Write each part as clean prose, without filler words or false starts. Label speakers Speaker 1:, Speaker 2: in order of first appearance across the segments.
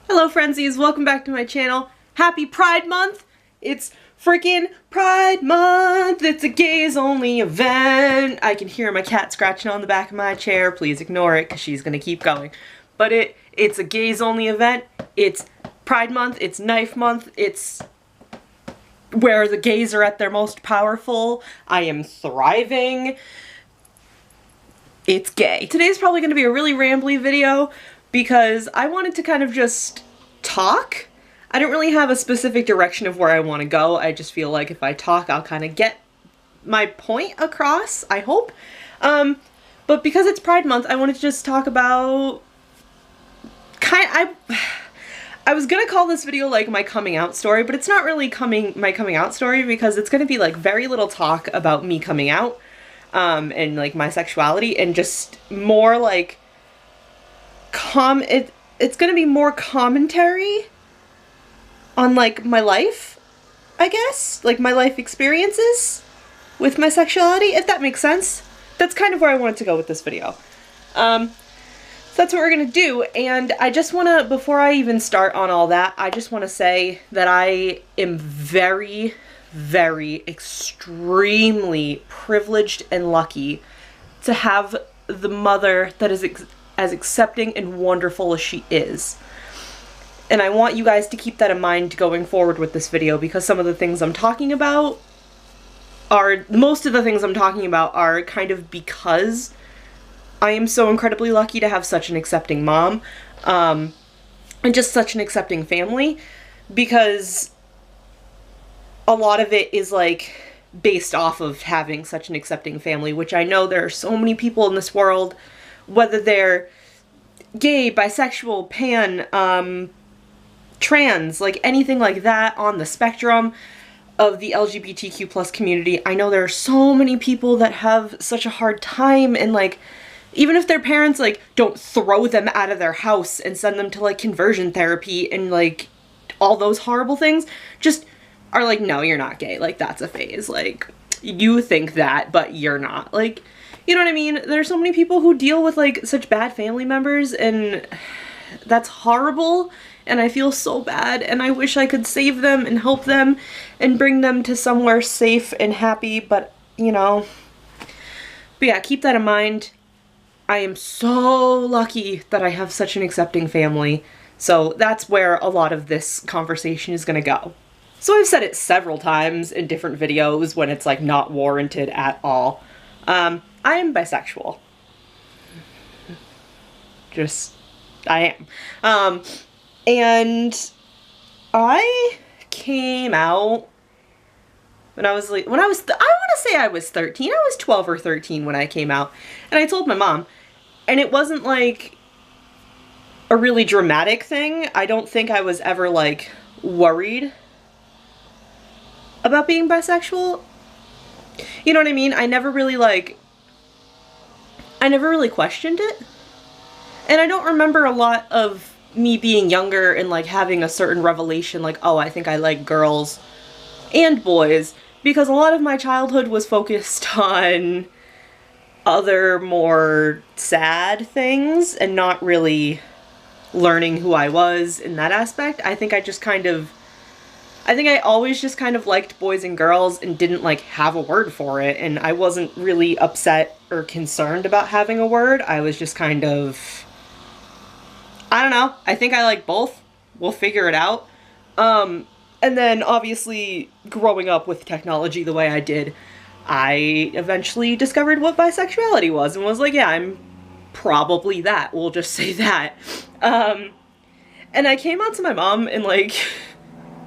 Speaker 1: Hello frenzies, welcome back to my channel. Happy Pride Month! It's freaking Pride Month! It's a gays only event! I can hear my cat scratching on the back of my chair. Please ignore it because she's gonna keep going. But it's a gays only event. It's Pride Month, it's Knife Month, it's where the gays are at their most powerful. I am thriving. It's gay. Today's probably gonna be a really rambly video because I wanted to kind of just talk. I don't really have a specific direction of where I want to go. I just feel like if I talk, I'll kind of get my point across, I hope. But because it's Pride Month, I wanted to just talk about I was gonna call this video like my coming out story, but it's not really my coming out story because it's gonna be like very little talk about me coming out and like my sexuality, and just more like it's gonna be more commentary on like my life, I guess, like my life experiences with my sexuality, if that makes sense. That's kind of where I wanted to go with this video. So that's what we're gonna do, and I just wanna, before I even start on all that, I just wanna say that I am very, very, extremely privileged and lucky to have the mother that is as accepting and wonderful as she is. And I want you guys to keep that in mind going forward with this video, because some of the things I'm talking about most of the things I'm talking about are kind of because I am so incredibly lucky to have such an accepting mom, and just such an accepting family, because a lot of it is like based off of having such an accepting family, which I know there are so many people in this world, whether they're gay, bisexual, pan, trans, like anything like that on the spectrum of the LGBTQ plus community. I know there are so many people that have such a hard time, and like, even if their parents like don't throw them out of their house and send them to like conversion therapy and like all those horrible things, just are like, no, you're not gay, like that's a phase, like you think that, but you're not, like, you know what I mean? There's so many people who deal with like such bad family members, and that's horrible, and I feel so bad, and I wish I could save them and help them and bring them to somewhere safe and happy, but you know. But yeah, keep that in mind. I am so lucky that I have such an accepting family, so that's where a lot of this conversation is gonna go. So I've said it several times in different videos when it's like not warranted at all. I am bisexual. I am. And I came out when I want to say I was 13. I was 12 or 13 when I came out. And I told my mom. And it wasn't like a really dramatic thing. I don't think I was ever like worried about being bisexual. You know what I mean? I never really questioned it. And I don't remember a lot of me being younger and like having a certain revelation like, oh, I think I like girls and boys, because a lot of my childhood was focused on other more sad things and not really learning who I was in that aspect. I think I always just kind of liked boys and girls and didn't like have a word for it, and I wasn't really upset or concerned about having a word. I was just kind of, I don't know, I think I like both. We'll figure it out. And then obviously growing up with technology the way I did, I eventually discovered what bisexuality was and was like, yeah, I'm probably that. We'll just say that. And I came out to my mom in like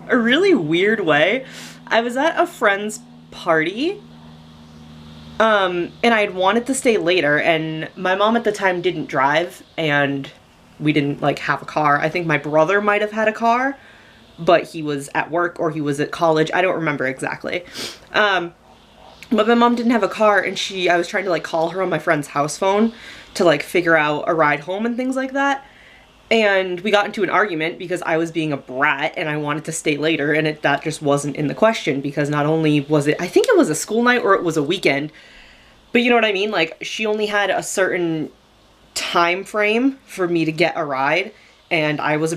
Speaker 1: a really weird way. I was at a friend's party, and I had wanted to stay later, and my mom at the time didn't drive, and we didn't like have a car. I think my brother might have had a car, but he was at work or he was at college. I don't remember exactly. But my mom didn't have a car, and I was trying to like call her on my friend's house phone to like figure out a ride home and things like that. And we got into an argument because I was being a brat and I wanted to stay later, and that just wasn't in the question, because not only was it, I think it was a school night or it was a weekend, but you know what I mean? Like, she only had a certain time frame for me to get a ride, and I was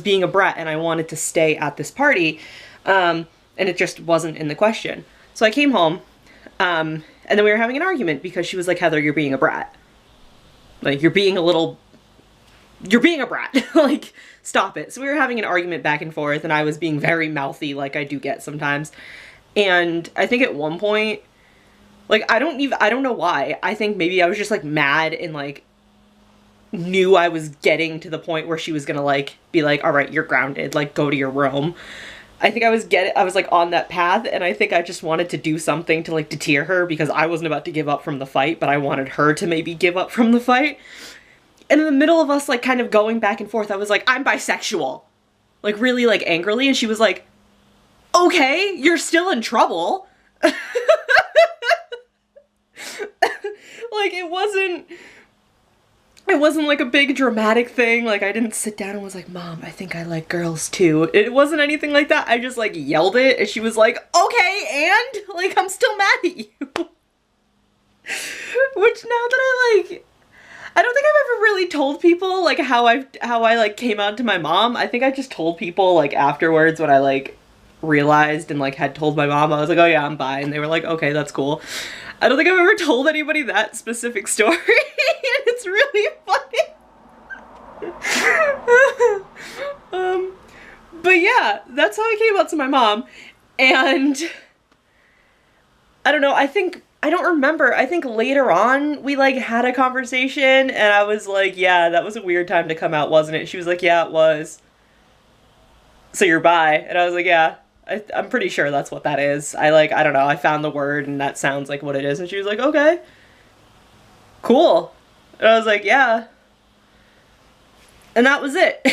Speaker 1: being a brat, and I wanted to stay at this party, and it just wasn't in the question. So I came home, and then we were having an argument because she was like, Heather, you're being a brat. Like, you're being a brat. Like, stop it. So we were having an argument back and forth, and I was being very mouthy, like I do get sometimes. And I think at one point, like, I don't know why. I think maybe I was just, like, mad and, like, knew I was getting to the point where she was gonna, like, be like, all right, you're grounded, like, go to your room. I think I was like on that path, and I think I just wanted to do something to, like, deter her, because I wasn't about to give up from the fight, but I wanted her to maybe give up from the fight. And in the middle of us, like, kind of going back and forth, I was like, I'm bisexual. Like, really, like, angrily, and she was like, okay, you're still in trouble. Like, it wasn't like a big dramatic thing. Like, I didn't sit down and was like, Mom, I think I like girls too. It wasn't anything like that. I just, like, yelled it, and she was like, okay, and? Like, I'm still mad at you. Which, now that I don't think I've ever really told people, like, how I, like, came out to my mom. I think I just told people, like, afterwards when I, like, realized and, like, had told my mom. I was like, oh yeah, I'm bi, and they were like, okay, that's cool. I don't think I've ever told anybody that specific story, and it's really funny. But yeah, that's how I came out to my mom, and I don't know, I don't remember, I think later on we, like, had a conversation, and I was like, yeah, that was a weird time to come out, wasn't it? She was like, yeah, it was. So you're bi? And I was like, yeah. I'm pretty sure that's what that is. I don't know, I found the word and that sounds like what it is. And she was like, okay, cool. And I was like, yeah. And that was it.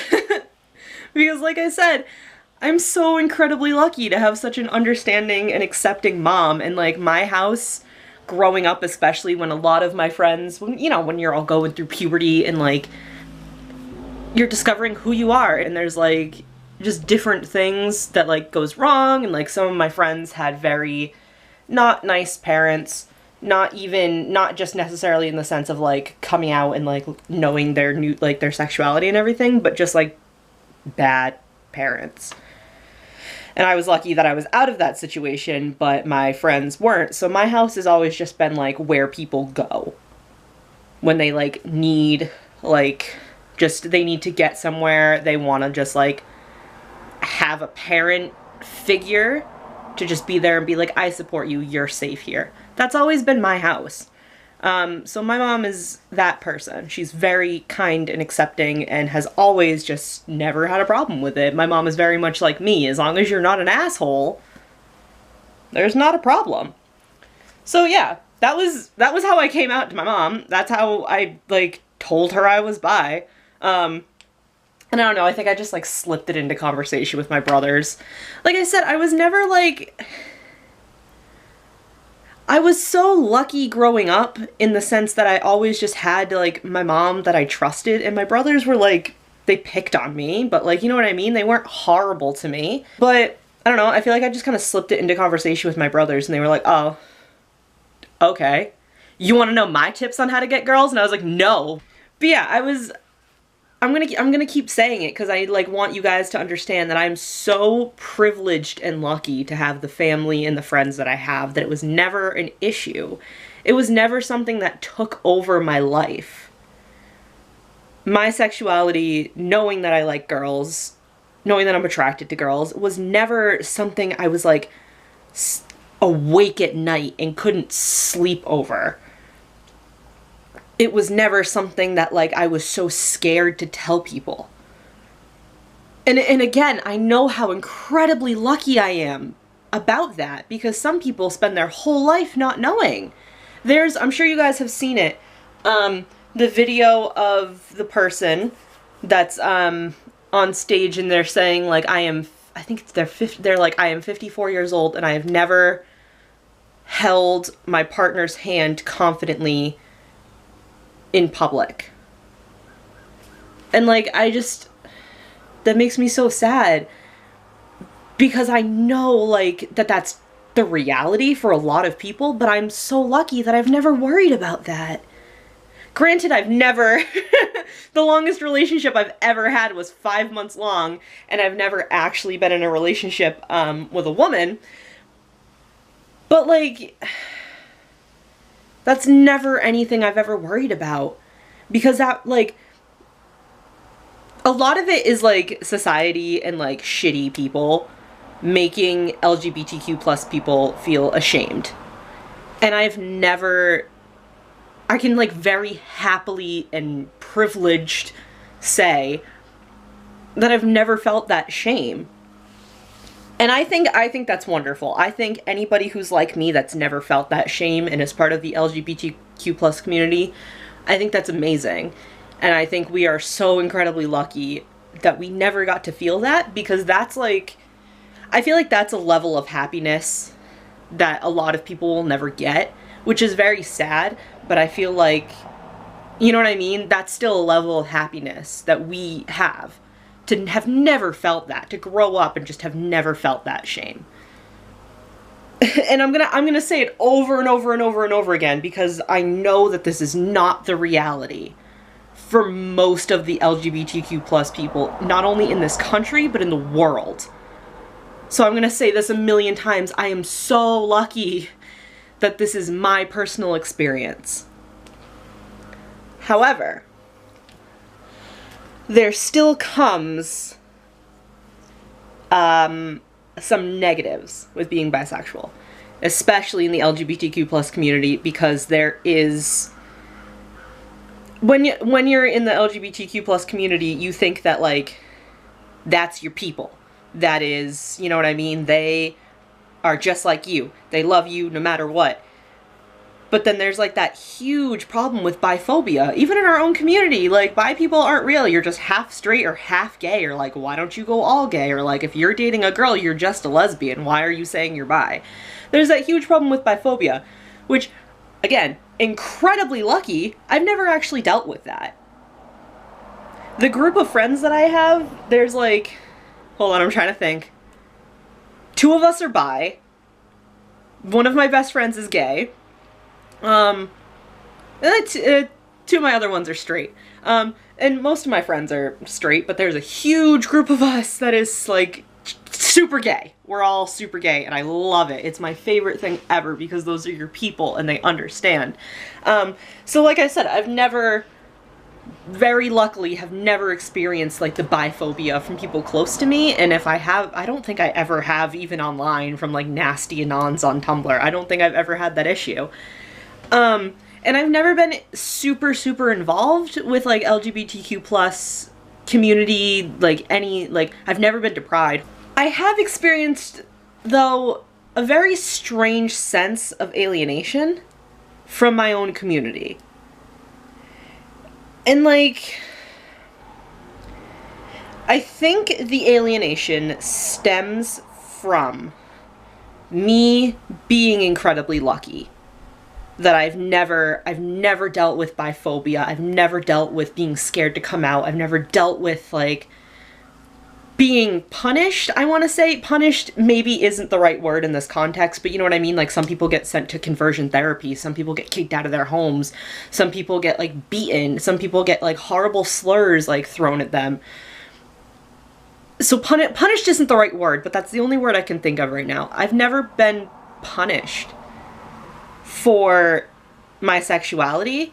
Speaker 1: Because, like I said, I'm so incredibly lucky to have such an understanding and accepting mom. And, like, my house, growing up, especially when a lot of my friends, when you're all going through puberty and, like, you're discovering who you are, and there's, like, just different things that, like, goes wrong, and, like, some of my friends had very not nice parents, not just necessarily in the sense of, like, coming out and, like, knowing their sexuality and everything, but just, like, bad parents. And I was lucky that I was out of that situation, but my friends weren't. So my house has always just been, like, where people go when they, like, need, like, they need to get somewhere, they want to just, like, have a parent figure to just be there and be like, I support you, you're safe here. That's always been my house. So my mom is that person. She's very kind and accepting and has always just never had a problem with it. My mom is very much like me. As long as you're not an asshole, there's not a problem. So yeah, that was how I came out to my mom. That's how I, like, told her I was bi. And I don't know, I think I just, like, slipped it into conversation with my brothers. Like I said, I was never, like... I was so lucky growing up in the sense that I always just had, like, my mom that I trusted, and my brothers were, like, they picked on me, but, like, you know what I mean? They weren't horrible to me. But, I don't know, I feel like I just kind of slipped it into conversation with my brothers, and they were like, oh, okay. You want to know my tips on how to get girls? And I was like, no. But yeah, I'm gonna keep saying it because I, like, want you guys to understand that I'm so privileged and lucky to have the family and the friends that I have, that it was never an issue. It was never something that took over my life. My sexuality, knowing that I like girls, knowing that I'm attracted to girls, was never something I was, like, awake at night and couldn't sleep over. It was never something that, like, I was so scared to tell people. And again, I know how incredibly lucky I am about that, because some people spend their whole life not knowing. I'm sure you guys have seen it, the video of the person that's on stage, and they're saying, like, I am 54 years old and I have never held my partner's hand confidently in public. And, like, that makes me so sad, because I know, like, that's the reality for a lot of people, but I'm so lucky that I've never worried about that. Granted, I've never, the longest relationship I've ever had was 5 months long, and I've never actually been in a relationship with a woman. But, like, that's never anything I've ever worried about. Because that, like, a lot of it is, like, society and, like, shitty people making LGBTQ plus people feel ashamed. And I've never, I can, like, very happily and privileged say that I've never felt that shame. And I think that's wonderful. I think anybody who's like me that's never felt that shame and is part of the LGBTQ plus community, I think that's amazing. And I think we are so incredibly lucky that we never got to feel that, because that's like, I feel like that's a level of happiness that a lot of people will never get, which is very sad, but I feel like, you know what I mean? That's still a level of happiness that we have. To have never felt that, to grow up and just have never felt that shame. And I'm gonna say it over and over and over and over again, because I know that this is not the reality for most of the LGBTQ plus people, not only in this country, but in the world. So I'm gonna say this a million times. I am so lucky that this is my personal experience. However, there still comes some negatives with being bisexual, especially in the LGBTQ plus community, because there is, when you're in the LGBTQ plus community, you think that, like, that's your people. That is, you know what I mean? They are just like you. They love you no matter what. But then there's, like, that huge problem with biphobia. Even in our own community, like, bi people aren't real. You're just half straight or half gay. Or, like, why don't you go all gay? Or, like, if you're dating a girl, you're just a lesbian. Why are you saying you're bi? There's that huge problem with biphobia, which, again, incredibly lucky, I've never actually dealt with that. The group of friends that I have, there's, like, hold on, I'm trying to think. 2 of us are bi. One of my best friends is gay. And 2 of my other ones are straight. And most of my friends are straight, but there's a huge group of us that is, like, super gay. We're all super gay, and I love it. It's my favorite thing ever, because those are your people, and they understand. So like I said, I've never, very luckily, have never experienced, like, the biphobia from people close to me, and if I have, I don't think I ever have, even online, from, like, nasty anons on Tumblr. I don't think I've ever had that issue. And I've never been super, super involved with, like, LGBTQ plus community, like, I've never been to Pride. I have experienced, though, a very strange sense of alienation from my own community. And, like, I think the alienation stems from me being incredibly lucky. That I've never dealt with biphobia. I've never dealt with being scared to come out. I've never dealt with, like, being punished. I want to say punished maybe isn't the right word in this context, but you know what I mean? Like, some people get sent to conversion therapy. Some people get kicked out of their homes. Some people get, like, beaten. Some people get, like, horrible slurs, like, thrown at them. So punished isn't the right word, but that's the only word I can think of right now. I've never been punished for my sexuality,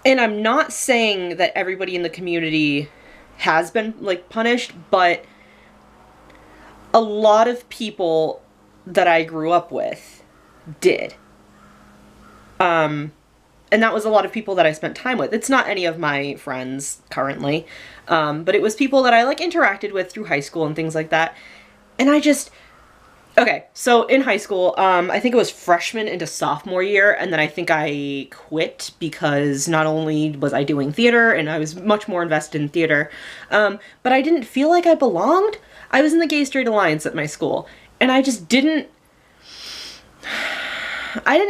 Speaker 1: and I'm not saying that everybody in the community has been, like, punished, but a lot of people that I grew up with did. And that was a lot of people that I spent time with. It's not any of my friends currently, but it was people that I, like, interacted with through high school and things like that. And I just, okay, so in high school, I think it was freshman into sophomore year, and then I think I quit because not only was I doing theater, and I was much more invested in theater, but I didn't feel like I belonged. I was in the Gay Straight Alliance at my school, and I just didn't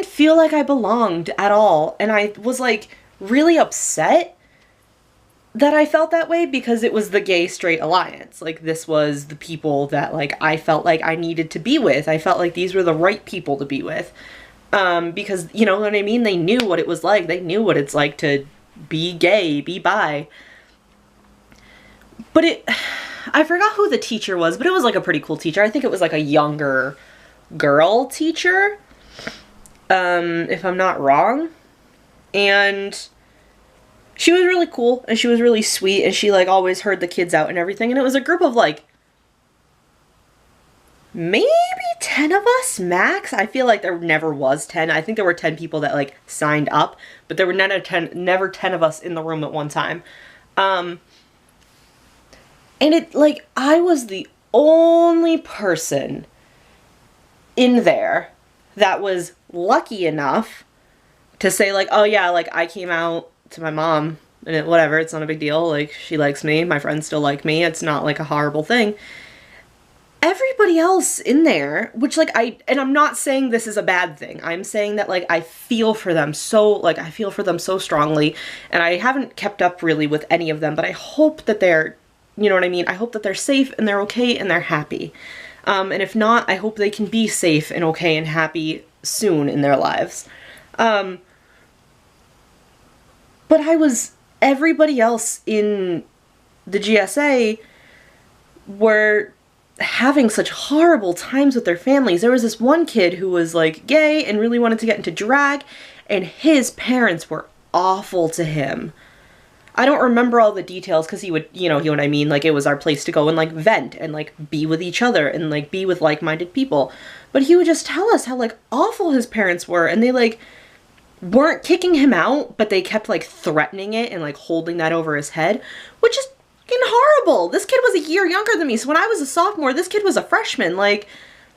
Speaker 1: feel like I belonged at all, and I was, like, really upset that I felt that way, because it was the Gay Straight Alliance. Like, this was the people that, like, I felt like I needed to be with. I felt like these were the right people to be with. Because, you know what I mean? They knew what it was like. They knew what it's like to be gay, be bi. But I forgot who the teacher was, but it was like a pretty cool teacher. I think it was like a younger girl teacher, if I'm not wrong. And she was really cool, and she was really sweet, and she like always heard the kids out and everything. And it was a group of like maybe 10 of us max. I feel like there never was 10. I think there were 10 people that like signed up, but there were never 10 of us in the room at one time. And it like, I was the only person in there that was lucky enough to say like, oh yeah, like I came out to my mom and whatever, it's not a big deal. Like she likes me, my friends still like me. It's not like a horrible thing. Everybody else in there, which like and I'm not saying this is a bad thing. I'm saying that like I feel for them so strongly, and I haven't kept up really with any of them, but I hope that they're, you know what I mean? I hope that they're safe and they're okay and they're happy. And if not, I hope they can be safe and okay and happy soon in their lives. But everybody else in the GSA were having such horrible times with their families. There was this one kid who was like gay and really wanted to get into drag, and his parents were awful to him. I don't remember all the details because he would, you know what I mean? Like, it was our place to go and like vent and like be with each other and like be with like-minded people. But he would just tell us how like awful his parents were, and they like weren't kicking him out, but they kept like threatening it and like holding that over his head, which is fucking horrible. This kid was a year younger than me, so when I was a sophomore, this kid was a freshman. Like,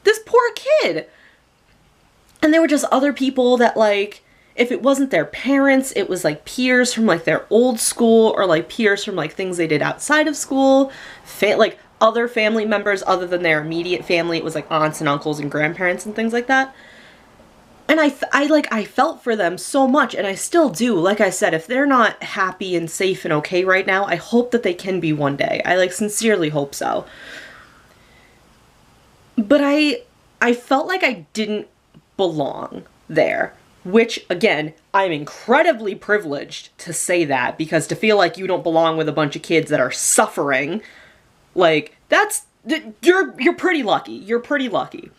Speaker 1: this poor kid. And there were just other people that like, if it wasn't their parents, it was like peers from like their old school, or like peers from like things they did outside of school, like other family members other than their immediate family. It was like aunts and uncles and grandparents and things like that. And I felt for them so much, and I still do. Like I said, if they're not happy and safe and okay right now, I hope that they can be one day. I like sincerely hope so. But I felt like I didn't belong there, which again, I'm incredibly privileged to say that, because to feel like you don't belong with a bunch of kids that are suffering, like you're pretty lucky. You're pretty lucky.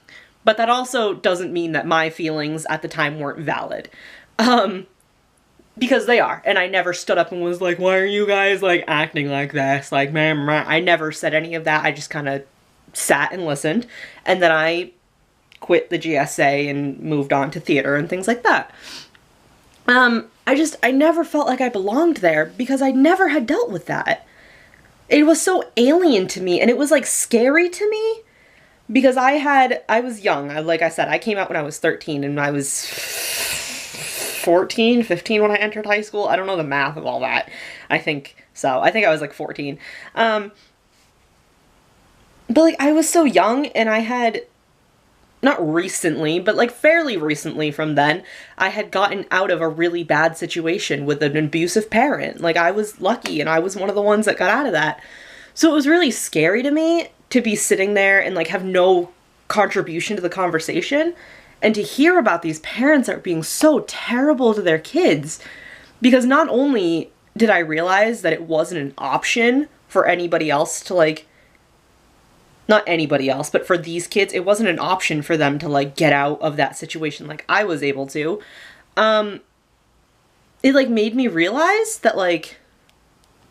Speaker 1: But that also doesn't mean that my feelings at the time weren't valid. Because they are. And I never stood up and was like, why are you guys like acting like this? Like, man, I never said any of that. I just kind of sat and listened. And then I quit the GSA and moved on to theater and things like that. I never felt like I belonged there because I never had dealt with that. It was so alien to me, and it was like scary to me. Because I was young. Like I said, I came out when I was 13, and I was 14, 15 when I entered high school. I don't know the math of all that. I think so. I think I was like 14. But like, I was so young, and I had, not recently, but like fairly recently from then, I had gotten out of a really bad situation with an abusive parent. Like, I was lucky, and I was one of the ones that got out of that. So it was really scary to me to be sitting there and like have no contribution to the conversation, and to hear about these parents that are being so terrible to their kids. Because not only did I realize that it wasn't an option for anybody else to like, not anybody else, but for these kids, it wasn't an option for them to like get out of that situation like I was able to. It like made me realize that like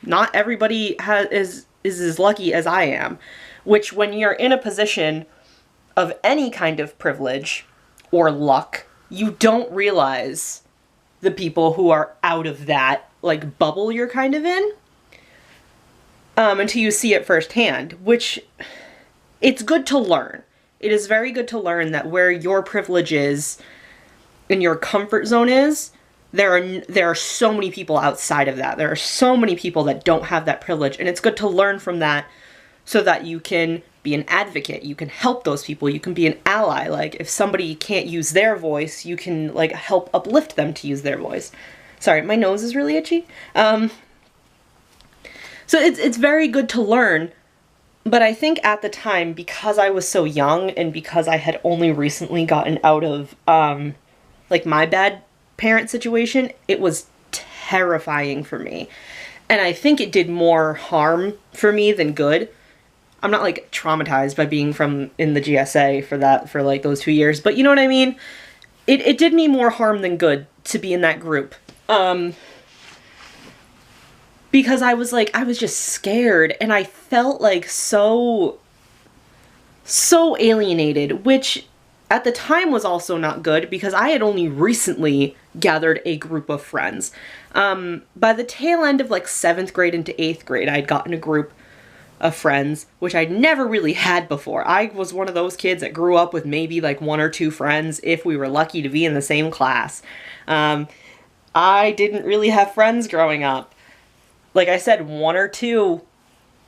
Speaker 1: not everybody is as lucky as I am. Which, when you're in a position of any kind of privilege or luck, you don't realize the people who are out of that, like, bubble you're kind of in, until you see it firsthand, which, it's good to learn. It is very good to learn that where your privilege is and your comfort zone is, there are so many people outside of that. There are so many people that don't have that privilege, and it's good to learn from that, so that you can be an advocate, you can help those people, you can be an ally. Like, if somebody can't use their voice, you can, like, help uplift them to use their voice. Sorry, my nose is really itchy. So it's very good to learn, but I think at the time, because I was so young, and because I had only recently gotten out of, like my bad parent situation, it was terrifying for me. And I think it did more harm for me than good. I'm not like traumatized by being in the GSA for like those 2 years, but you know what I mean? It did me more harm than good to be in that group. Because I was just scared, and I felt like so alienated, which at the time was also not good because I had only recently gathered a group of friends. By the tail end of like 7th grade into 8th grade, I had gotten a group of friends, which I'd never really had before. I was one of those kids that grew up with maybe like 1 or 2 friends if we were lucky to be in the same class. I didn't really have friends growing up. Like I said, 1 or 2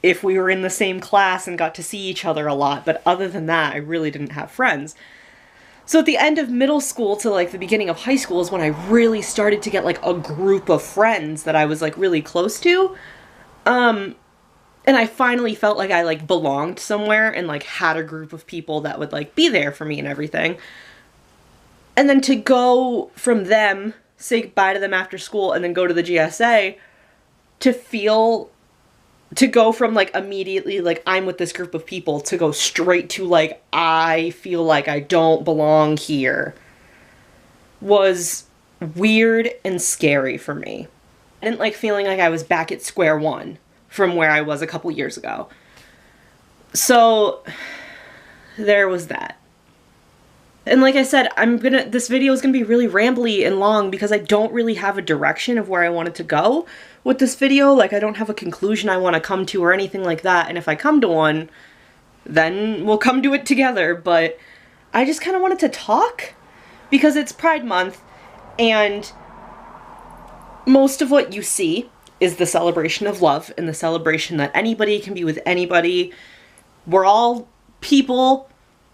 Speaker 1: if we were in the same class and got to see each other a lot, but other than that, I really didn't have friends. So at the end of middle school to like the beginning of high school is when I really started to get like a group of friends that I was like really close to. And I finally felt like I like belonged somewhere and like had a group of people that would like be there for me and everything. And then to go from them, say goodbye to them after school, and then go to the GSA, to go from like immediately like I'm with this group of people to go straight to like I feel like I don't belong here was weird and scary for me. I didn't like feeling like I was back at square one from where I was a couple years ago. So there was that. And like I said, this video is gonna be really rambly and long because I don't really have a direction of where I wanted to go with this video. Like I don't have a conclusion I want to come to or anything like that. And if I come to one, then we'll come to it together. But I just kind of wanted to talk because it's Pride Month and most of what you see is the celebration of love and the celebration that anybody can be with anybody. We're all people.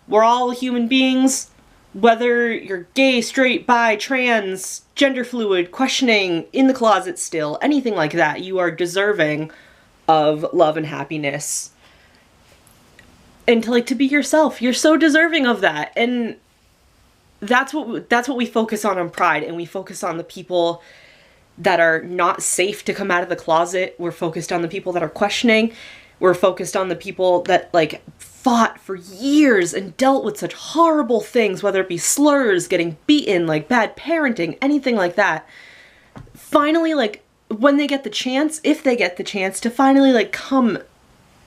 Speaker 1: We're all human beings. Whether you're gay, straight, bi, trans, gender fluid, questioning, in the closet still, anything like that, you are deserving of love and happiness. And to be yourself. You're so deserving of that. And that's what we focus on Pride, and we focus on the people that are not safe to come out of the closet. We're focused on the people that are questioning. We're focused on the people that like fought for years and dealt with such horrible things, whether it be slurs, getting beaten, like bad parenting, anything like that. Finally, like when they get the chance, if they get the chance to finally like come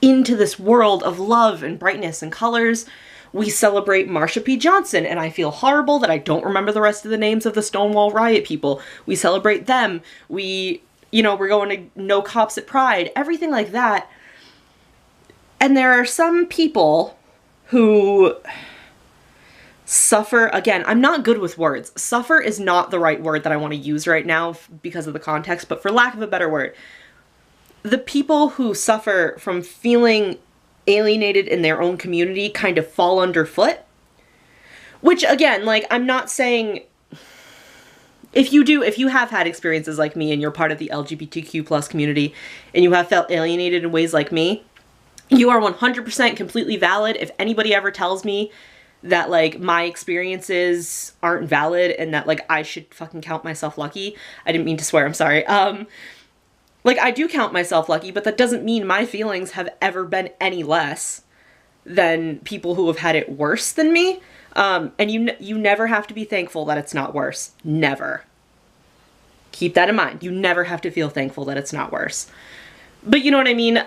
Speaker 1: into this world of love and brightness and colors, we celebrate Marsha P. Johnson, and I feel horrible that I don't remember the rest of the names of the Stonewall Riot people. We celebrate them. We're going to No Cops at Pride, everything like that. And there are some people who suffer, again, I'm not good with words. Suffer is not the right word that I want to use right now because of the context, but for lack of a better word, the people who suffer from feeling alienated in their own community kind of fall underfoot. Which, again, like, I'm not saying... If you have had experiences like me and you're part of the LGBTQ plus community and you have felt alienated in ways like me, you are 100% completely valid. If anybody ever tells me that, like, my experiences aren't valid and that, like, I should fucking count myself lucky. I didn't mean to swear, I'm sorry. Like, I do count myself lucky, but that doesn't mean my feelings have ever been any less than people who have had it worse than me. And you never have to be thankful that it's not worse. Never. Keep that in mind. You never have to feel thankful that it's not worse. But you know what I mean?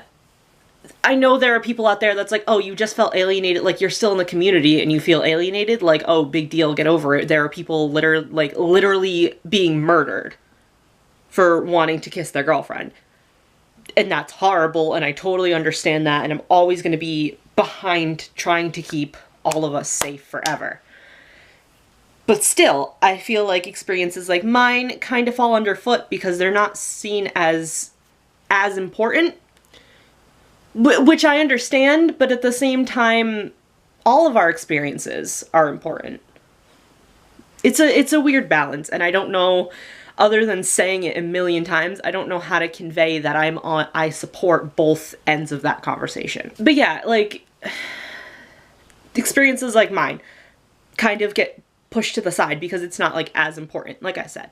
Speaker 1: I know there are people out there that's like, oh, you just felt alienated, like you're still in the community and you feel alienated, like, oh, big deal, get over it. There are people literally being murdered for wanting to kiss their girlfriend. And that's horrible, and I totally understand that, and I'm always going to be behind trying to keep all of us safe forever. But still, I feel like experiences like mine kind of fall underfoot because they're not seen as important. Which I understand, but at the same time, all of our experiences are important. It's a weird balance, and I don't know, other than saying it a million times, I don't know how to convey that I support both ends of that conversation. But yeah, like, experiences like mine kind of get pushed to the side because it's not like as important, like I said.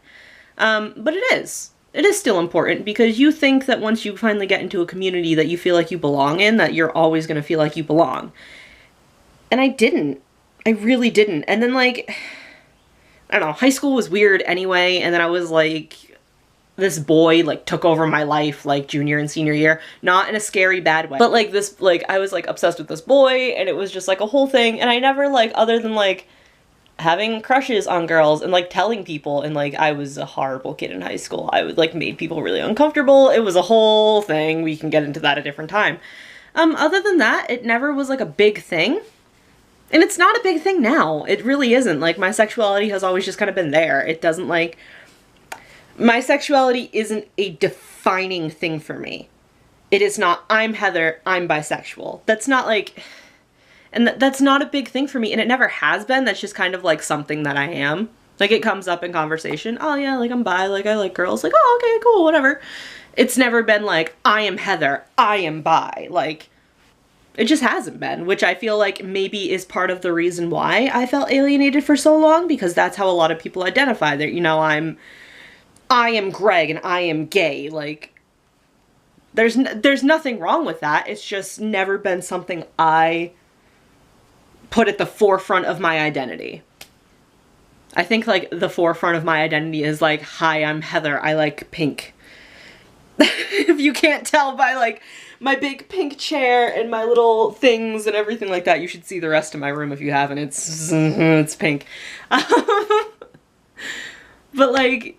Speaker 1: But it is. It is still important because you think that once you finally get into a community that you feel like you belong in, that you're always going to feel like you belong. And I didn't. I really didn't. And then, like, I don't know, high school was weird anyway, and then I was like, this boy, like, took over my life, like, junior and senior year. Not in a scary, bad way. But, like, this, like, I was, like, obsessed with this boy, and it was just, like, a whole thing, and I never, like, other than, like, having crushes on girls and, like, telling people, and, like, I was a horrible kid in high school. I would, like, made people really uncomfortable. It was a whole thing. We can get into that a different time. Other than that, it never was, like, a big thing. And it's not a big thing now. It really isn't. Like, my sexuality has always just kind of been there. It doesn't, like... My sexuality isn't a defining thing for me. It is not, I'm Heather, I'm bisexual. That's not, like... And that's not a big thing for me, and it never has been. That's just kind of, like, something that I am. Like, it comes up in conversation. Oh, yeah, like, I'm bi, like, I like girls. Like, oh, okay, cool, whatever. It's never been, like, I am Heather, I am bi. Like... It just hasn't been, which I feel like maybe is part of the reason why I felt alienated for so long, because that's how a lot of people identify. That, you know, I am Greg and I am gay. Like, there's nothing wrong with that. It's just never been something I put at the forefront of my identity. I think, like, the forefront of my identity is, like, hi, I'm Heather, I like pink. If you can't tell by, like, my big pink chair and my little things and everything like that, you should see the rest of my room if you haven't. It's pink. But, like,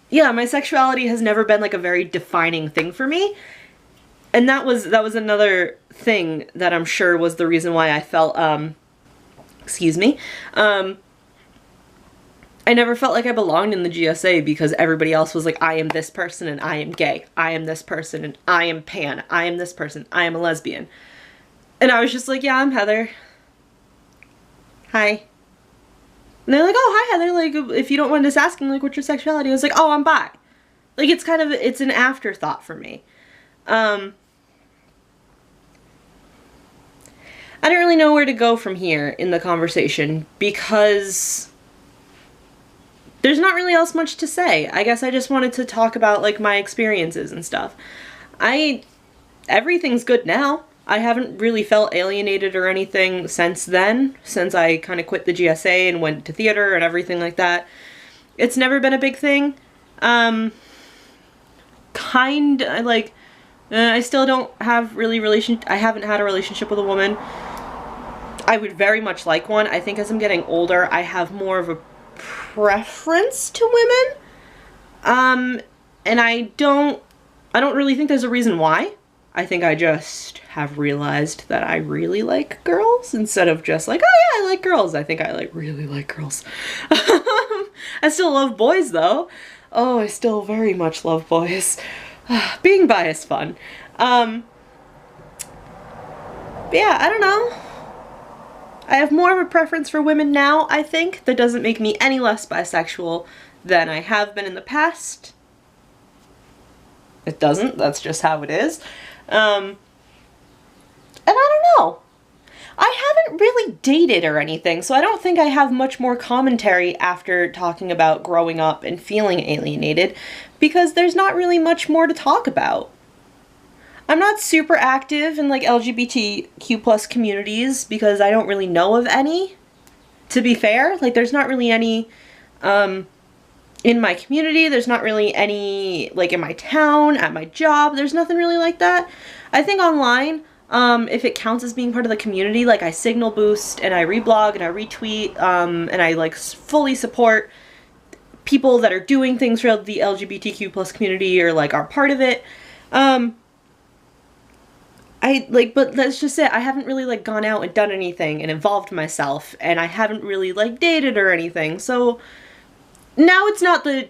Speaker 1: yeah, my sexuality has never been, like, a very defining thing for me. And that was another thing that I'm sure was the reason why I felt, excuse me, I never felt like I belonged in the GSA because everybody else was like, I am this person and I am gay. I am this person and I am pan. I am this person. I am a lesbian. And I was just like, yeah, I'm Heather. Hi. And they're like, oh, hi, Heather. Like, if you don't mind us asking, like, what's your sexuality? I was like, oh, I'm bi. Like, it's kind of, it's an afterthought for me. I don't really know where to go from here in the conversation because there's not really else much to say. I guess I just wanted to talk about, like, my experiences and stuff. Everything's good now. I haven't really felt alienated or anything since then, since I kind of quit the GSA and went to theater and everything like that. It's never been a big thing. I still don't have I haven't had a relationship with a woman. I would very much like one. I think as I'm getting older, I have more of a preference to women. And I don't really think there's a reason why. I think I just have realized that I really like girls instead of just like, oh yeah, I like girls. I think I really like girls. I still love boys though. Oh, I still very much love boys. Being bi is fun. But yeah, I don't know. I have more of a preference for women now, I think. That doesn't make me any less bisexual than I have been in the past. It doesn't. That's just how it is. And I don't know. I haven't really dated or anything, so I don't think I have much more commentary after talking about growing up and feeling alienated, because there's not really much more to talk about. I'm not super active in, like, LGBTQ plus communities because I don't really know of any, to be fair. Like, there's not really any in my community. There's not really any, like, in my town, at my job. There's nothing really like that. I think online, if it counts as being part of the community, like, I signal boost and I reblog and I retweet, and I, like, fully support people that are doing things for the LGBTQ plus community or, like, are part of it. But let's just say I haven't really, like, gone out and done anything and involved myself, and I haven't really, like, dated or anything, so now it's not the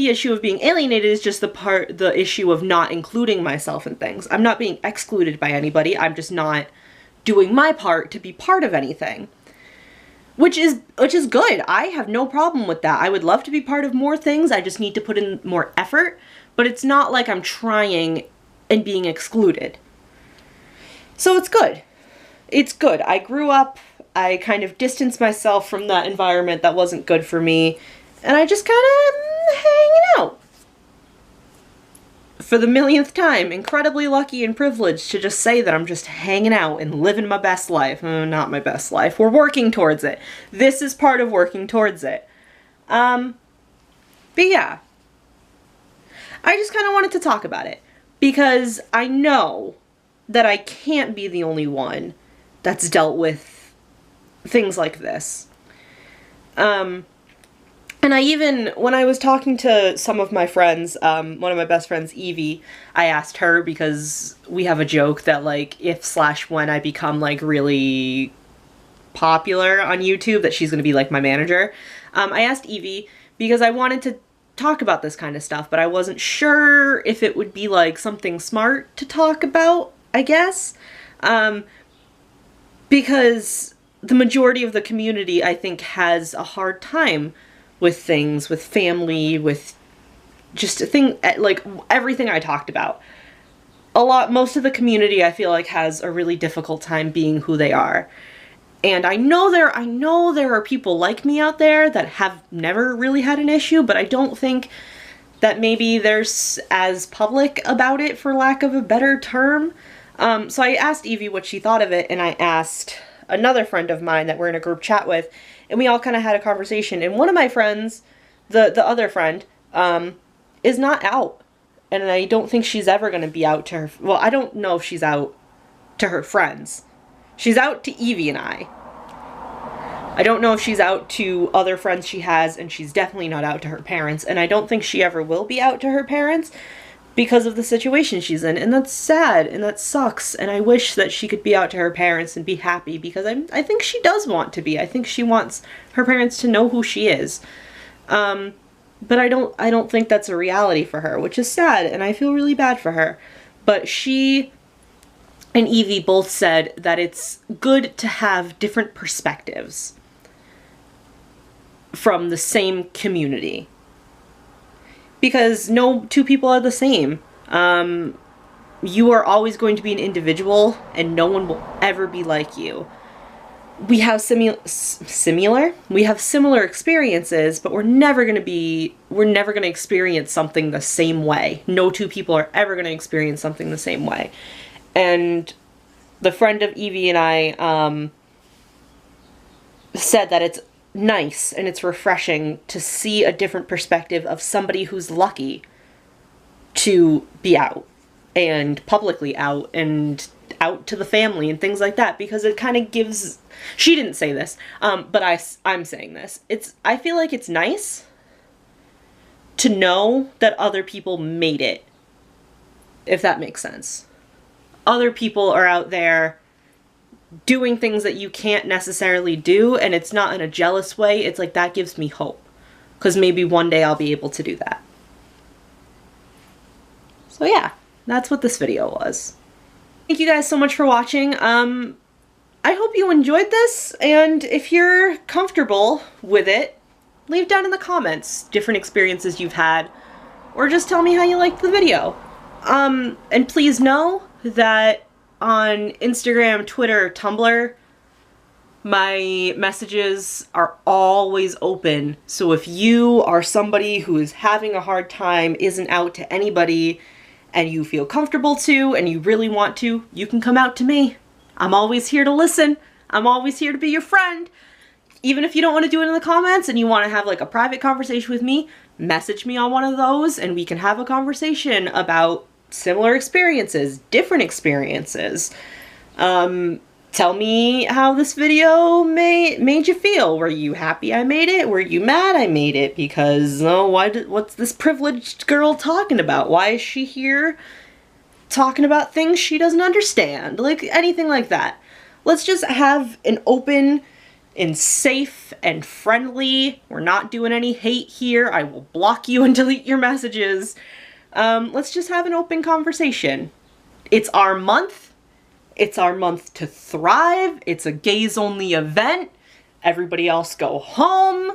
Speaker 1: issue of being alienated, it's just the issue of not including myself in things. I'm not being excluded by anybody, I'm just not doing my part to be part of anything. Which is good. I have no problem with that. I would love to be part of more things, I just need to put in more effort, but it's not like I'm trying and being excluded. So it's good. It's good. I grew up I kind of distanced myself from that environment that wasn't good for me, and I just kind of hanging out. For the millionth time, incredibly lucky and privileged to just say that I'm just hanging out and living my best life. Not my best life. We're working towards it. This is part of working towards it. But yeah. I just kind of wanted to talk about it because I know that I can't be the only one that's dealt with things like this. And I even, when I was talking to some of my friends, one of my best friends, Evie, I asked her, because we have a joke that, like, if/when I become, like, really popular on YouTube, that she's gonna be, like, my manager. I asked Evie because I wanted to talk about this kind of stuff, but I wasn't sure if it would be, like, something smart to talk about, I guess. Because the majority of the community, I think, has a hard time with things, with family, with just a thing, like everything I talked about. Most of the community, I feel like, has a really difficult time being who they are. And I know there are people like me out there that have never really had an issue, but I don't think that maybe they're as public about it, for lack of a better term. So I asked Evie what she thought of it, and I asked another friend of mine that we're in a group chat with, and we all kind of had a conversation. And one of my friends, the other friend, is not out. And I don't think she's ever going to be out to her, well, I don't know if she's out to her friends. She's out to Evie and I. I don't know if she's out to other friends she has, and she's definitely not out to her parents. And I don't think she ever will be out to her parents because of the situation she's in. And that's sad, and that sucks. And I wish that she could be out to her parents and be happy, because I think she does want to be. I think she wants her parents to know who she is. But I don't think that's a reality for her, which is sad, and I feel really bad for her. But she and Evie both said that it's good to have different perspectives from the same community, because no two people are the same. You are always going to be an individual, and no one will ever be like you. We have similar experiences, but we're never going to experience something the same way. No two people are ever going to experience something the same way. And the friend of Evie and I said that it's nice and it's refreshing to see a different perspective of somebody who's lucky to be out and publicly out and out to the family and things like that, because it kind of gives, she didn't say this, but I'm saying this. I feel like it's nice to know that other people made it, if that makes sense. Other people are out there doing things that you can't necessarily do, and it's not in a jealous way. It's like, that gives me hope, because maybe one day I'll be able to do that. So yeah, that's what this video was. Thank you guys so much for watching. I hope you enjoyed this, and if you're comfortable with it, leave down in the comments different experiences you've had, or just tell me how you liked the video. And please know that on Instagram, Twitter, Tumblr, my messages are always open. So if you are somebody who is having a hard time, isn't out to anybody, and you feel comfortable to, and you really want to, you can come out to me. I'm always here to listen. I'm always here to be your friend. Even if you don't want to do it in the comments and you want to have like a private conversation with me, message me on one of those and we can have a conversation about similar experiences, different experiences. Tell me how this video made you feel. Were you happy I made it? Were you mad I made it? Because, oh, what's this privileged girl talking about? Why is she here talking about things she doesn't understand? Like, anything like that. Let's just have an open and safe and friendly, we're not doing any hate here, I will block you and delete your messages. Let's just have an open conversation. It's our month. It's our month to thrive. It's a gays-only event. Everybody else go home.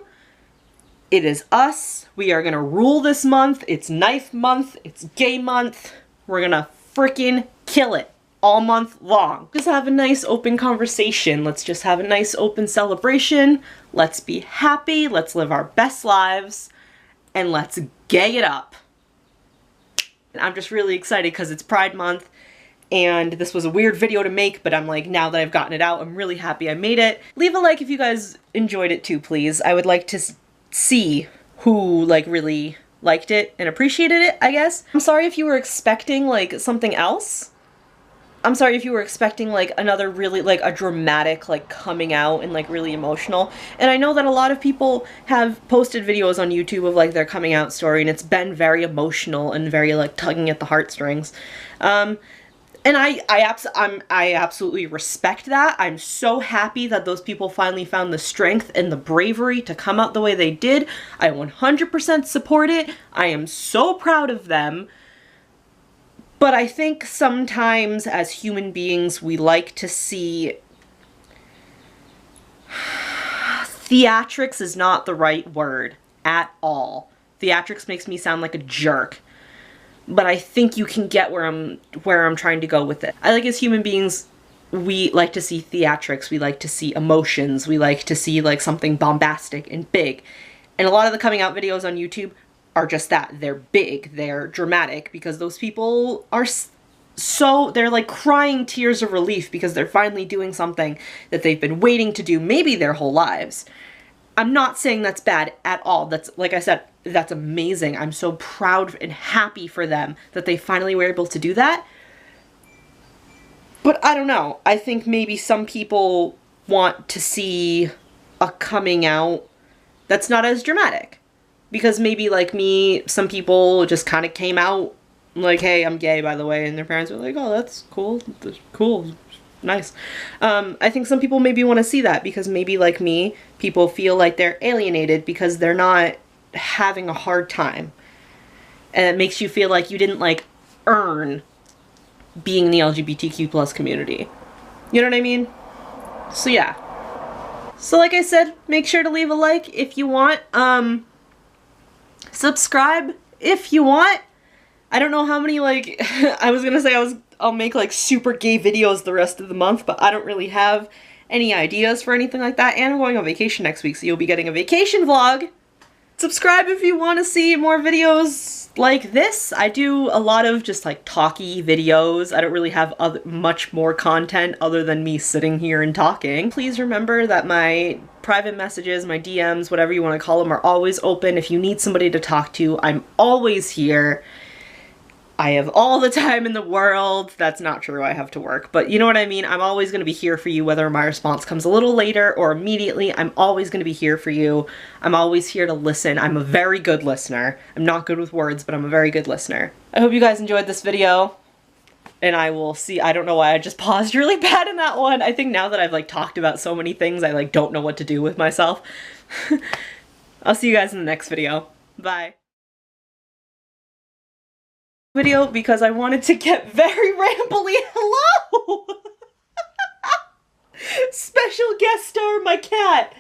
Speaker 1: It is us. We are gonna rule this month. It's knife month. It's gay month. We're gonna frickin' kill it. all month long. Just have a nice open conversation. Let's just have a nice open celebration. Let's be happy. Let's live our best lives. And let's gay it up. And I'm just really excited because it's Pride Month. And this was a weird video to make, but I'm like, now that I've gotten it out, I'm really happy I made it. Leave a like if you guys enjoyed it too, please. I would like to see who like really liked it and appreciated it, I guess. I'm sorry if you were expecting like something else. I'm sorry if you were expecting like another really like a dramatic like coming out and like really emotional. And I know that a lot of people have posted videos on YouTube of like their coming out story, and it's been very emotional and very like tugging at the heartstrings. And I absolutely respect that. I'm so happy that those people finally found the strength and the bravery to come out the way they did. I 100% support it. I am so proud of them. But I think sometimes as human beings, we like to see... Theatrics is not the right word at all. Theatrics makes me sound like a jerk. But I think you can get where I'm trying to go with it. I like as human beings, we like to see theatrics, we like to see emotions, we like to see like something bombastic and big. And a lot of the coming out videos on YouTube are just that. They're big, they're dramatic, because those people are they're like crying tears of relief because they're finally doing something that they've been waiting to do maybe their whole lives. I'm not saying that's bad at all. That's, like I said, that's amazing. I'm so proud and happy for them that they finally were able to do that. But I don't know. I think maybe some people want to see a coming out that's not as dramatic. Because maybe, like me, some people just kind of came out like, hey, I'm gay, by the way, and their parents were like, oh, that's cool, nice. I think some people maybe want to see that because maybe, like me, people feel like they're alienated because they're not having a hard time. And it makes you feel like you didn't, like, earn being in the LGBTQ plus community. You know what I mean? So, yeah. So, like I said, make sure to leave a like if you want. Subscribe if you want. I don't know how many, like, I was gonna say I'll make, like, super gay videos the rest of the month, but I don't really have any ideas for anything like that, and I'm going on vacation next week, so you'll be getting a vacation vlog. Subscribe if you want to see more videos like this. I do a lot of just, like, talky videos. I don't really have much more content other than me sitting here and talking. Please remember that my private messages, my DMs, whatever you want to call them, are always open. If you need somebody to talk to, I'm always here. I have all the time in the world. That's not true, I have to work, but you know what I mean? I'm always going to be here for you, whether my response comes a little later or immediately. I'm always going to be here for you. I'm always here to listen. I'm a very good listener. I'm not good with words, but I'm a very good listener. I hope you guys enjoyed this video, and I will see. I don't know why I just paused really bad in that one. I think now that I've, like, talked about so many things, I, like, don't know what to do with myself. I'll see you guys in the next video. Bye. Video because I wanted to get very rambly. Hello! Special guest star, my cat.